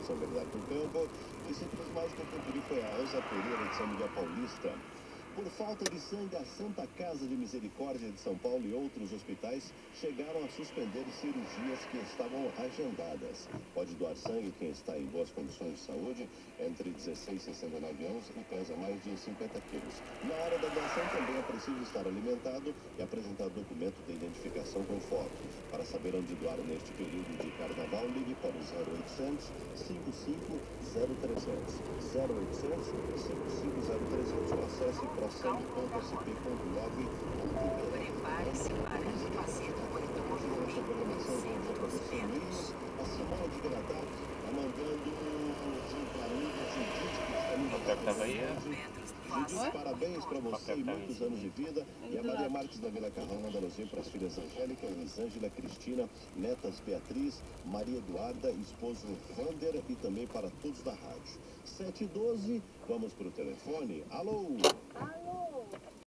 São Bernardo do Campo, e centros mais que eu conferi foi a Rosa Pereira de São Miguel Paulista. Por falta de sangue, a Santa Casa de Misericórdia de São Paulo e outros hospitais chegaram a suspender cirurgias que estavam agendadas. Pode doar sangue quem está em boas condições de saúde, entre 16 e 69 anos e pesa mais de 50 quilos. Na hora da doação também é preciso estar alimentado e apresentar documento de identificação com foto. Para saber onde doar neste período de carnaval, ligue para o 0800 55 0300. 0800 55 0300 ou acesse prosangue.sp.gov.br. Prepare-se para fazer o retorno em 200 metros. A Simone de Granatá está mandando Judite, parabéns para você e muitos anos de vida. E a Maria Marques da Vila Carrão manda elogio para as filhas Angélica, Elisângela, Cristina, netas Beatriz, Maria Eduarda, esposo Vander e também para todos da rádio. 7h12, vamos para o telefone. Alô?